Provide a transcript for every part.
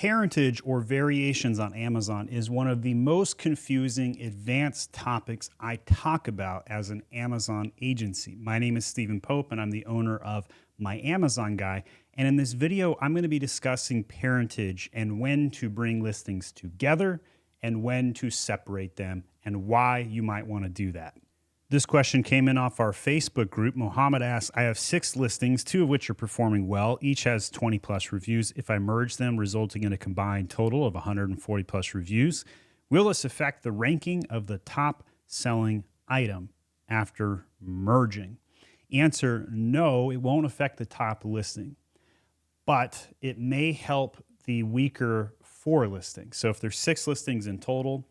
Parentage or variations on Amazon is one of the most confusing advanced topics I talk about as an Amazon agency. My name is Stephen Pope and I'm the owner of My Amazon Guy. And in this video, I'm going to be discussing parentage and when to bring listings together and when to separate them and why you might want to do that. This question came in off our Facebook group. Mohammed asks, I have 6 listings, 2 of which are performing well. Each has 20 plus reviews. If I merge them, resulting in a combined total of 140 plus reviews, will this affect the ranking of the top selling item after merging? Answer, no, it won't affect the top listing, but it may help the weaker 4 listings. So if there's 6 listings in total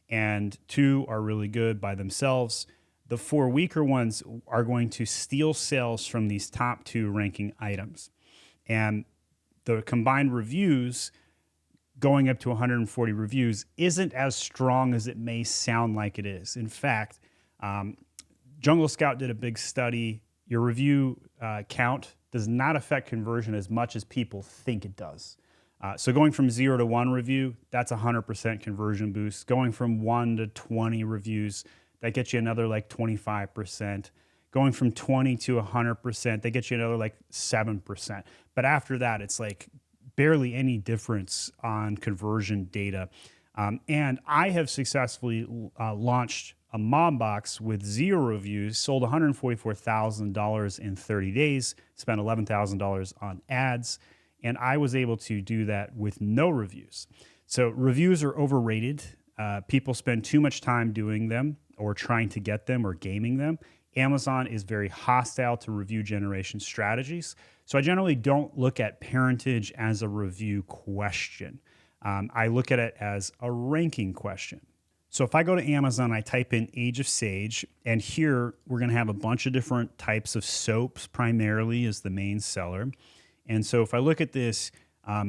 and 2 are really good by themselves, the 4 weaker ones are going to steal sales from these top 2 ranking items. And the combined reviews going up to 140 reviews isn't as strong as it may sound like it is. In fact, Jungle Scout did a big study. Your review count does not affect conversion as much as people think it does. So going from 0 to 1 review, that's 100% conversion boost. Going from 1 to 20 reviews, that gets you another like 25%. Going from 20 to 100%, that gets you another like 7%. But after that, it's like barely any difference on conversion data. And I have successfully launched a mom box with 0 reviews, sold $144,000 in 30 days, spent $11,000 on ads, and I was able to do that with no reviews. So reviews are overrated. People spend too much time doing them or trying to get them or gaming them. Amazon is very hostile to review generation strategies. So I generally don't look at parentage as a review question. I look at it as a ranking question. So if I go to Amazon, I type in Age of Sage, and here we're going to have a bunch of different types of soaps, primarily as the main seller. And so if I look at this,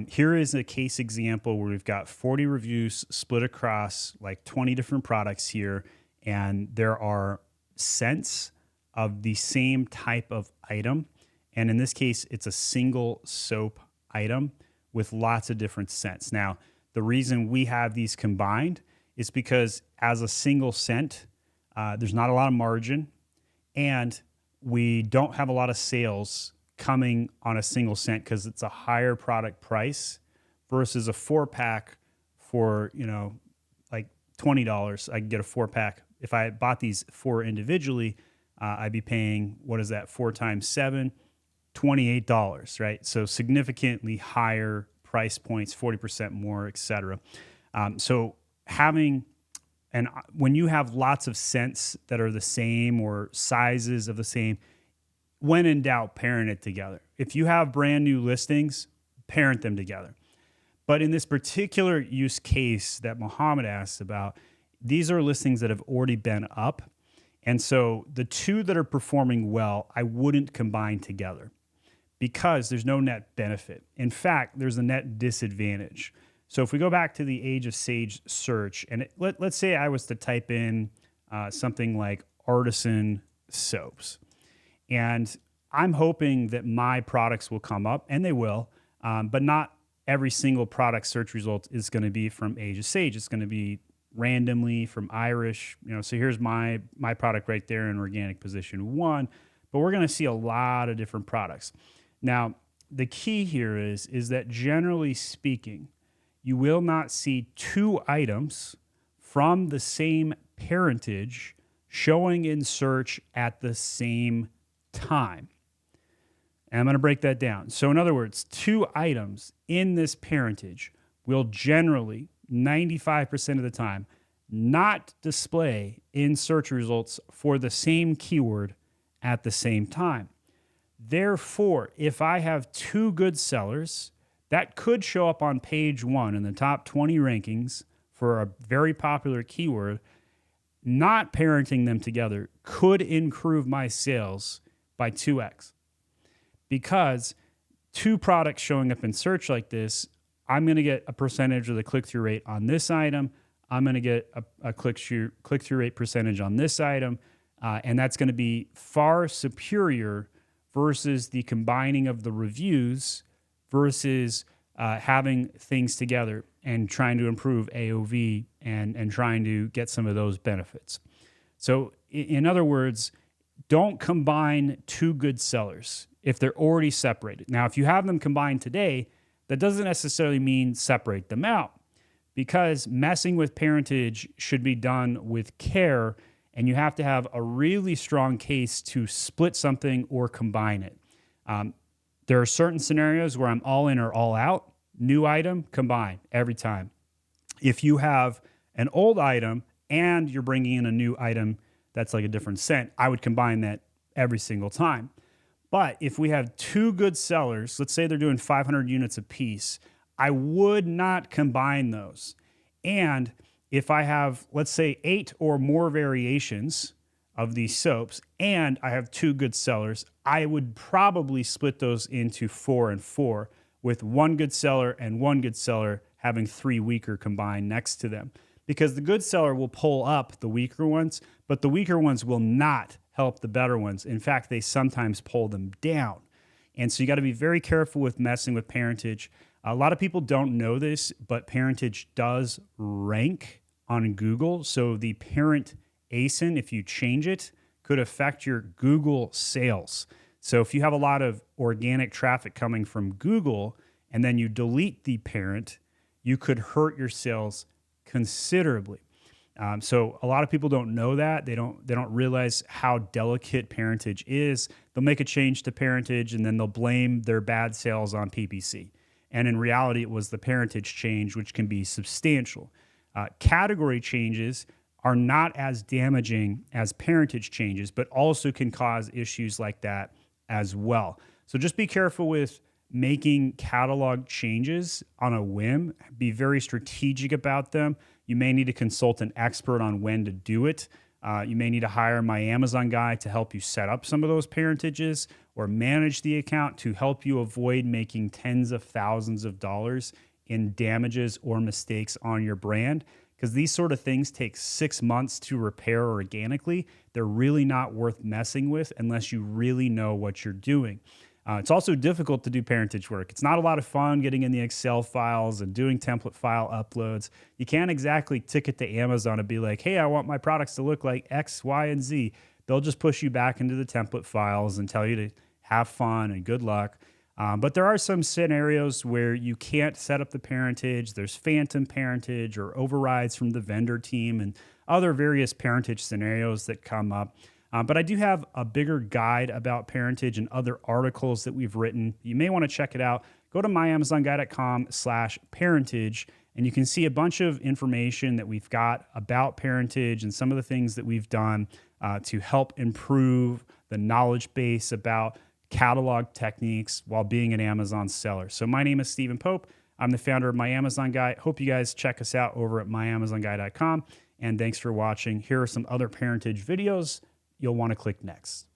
here is a case example where we've got 40 reviews split across like 20 different products here, and there are scents of the same type of item. And in this case, it's a single soap item with lots of different scents. Now, the reason we have these combined is because as a single scent, there's not a lot of margin, and we don't have a lot of sales coming on a single scent because it's a higher product price versus a 4-pack for, like $20. I can get a 4-pack. If I bought these 4 individually, I'd be paying, what is that, 4 times 7, $28, right? So significantly higher price points, 40% more, et cetera. So when you have lots of scents that are the same or sizes of the same, when in doubt, parent it together. If you have brand new listings, parent them together. But in this particular use case that Mohammed asked about, these are listings that have already been up. And so the 2 that are performing well, I wouldn't combine together because there's no net benefit. In fact, there's a net disadvantage. So if we go back to the Age of Sage search, and let's say I was to type in something like artisan soaps, and I'm hoping that my products will come up, and they will, but not every single product search result is going to be from Age of Sage. It's going to be randomly from Irish. So here's my product right there in organic position 1, but we're going to see a lot of different products. Now, the key here is that generally speaking, you will not see 2 items from the same parentage showing in search at the same time. And I'm going to break that down. So in other words, 2 items in this parentage will generally, 95% of the time, not display in search results for the same keyword at the same time. Therefore, if I have 2 good sellers that could show up on page 1 in the top 20 rankings for a very popular keyword, not parenting them together could improve my sales by 2x. Because 2 products showing up in search like this, I'm going to get a percentage of the click-through rate on this item. I'm going to get a click-through rate percentage on this item. And that's going to be far superior versus the combining of the reviews versus having things together and trying to improve AOV and trying to get some of those benefits. So in other words, don't combine two good sellers if they're already separated. Now, if you have them combined today, that doesn't necessarily mean separate them out, because messing with parentage should be done with care, and you have to have a really strong case to split something or combine it. There are certain scenarios where I'm all in or all out. New item, combine every time. If you have an old item and you're bringing in a new item that's like a different scent, I would combine that every single time. But if we have two good sellers, let's say they're doing 500 units a piece, I would not combine those. And if I have, let's say, 8 or more variations of these soaps and I have two good sellers, I would probably split those into 4 and 4, with one good seller and one good seller having 3 weaker combined next to them. Because the good seller will pull up the weaker ones, but the weaker ones will not help the better ones. In fact, they sometimes pull them down. And so you got to be very careful with messing with parentage. A lot of people don't know this, but parentage does rank on Google. So the parent ASIN, if you change it, could affect your Google sales. So if you have a lot of organic traffic coming from Google and then you delete the parent, you could hurt your sales considerably. So a lot of people don't know that. They don't realize how delicate parentage is. They'll make a change to parentage and then they'll blame their bad sales on PPC. And in reality, it was the parentage change, which can be substantial. Category changes are not as damaging as parentage changes, but also can cause issues like that as well. So just be careful with making catalog changes on a whim. Be very strategic about them. You may need to consult an expert on when to do it. You may need to hire my Amazon guy to help you set up some of those parentages or manage the account to help you avoid making tens of thousands of dollars in damages or mistakes on your brand. Because these sort of things take 6 months to repair organically. They're really not worth messing with unless you really know what you're doing. It's also difficult to do parentage work. It's not a lot of fun getting in the Excel files and doing template file uploads. You can't exactly ticket to Amazon and be like, hey, I want my products to look like X, Y, and Z. They'll just push you back into the template files and tell you to have fun and good luck. But there are some scenarios where you can't set up the parentage. There's phantom parentage or overrides from the vendor team and other various parentage scenarios that come up. But I do have a bigger guide about parentage and other articles that we've written. You may want to check it out. Go to myamazonguy.com/parentage, and you can see a bunch of information that we've got about parentage and some of the things that we've done to help improve the knowledge base about catalog techniques while being an Amazon seller. So my name is Stephen Pope. I'm the founder of My Amazon Guy. Hope you guys check us out over at myamazonguy.com. And thanks for watching. Here are some other parentage videos you'll want to click next.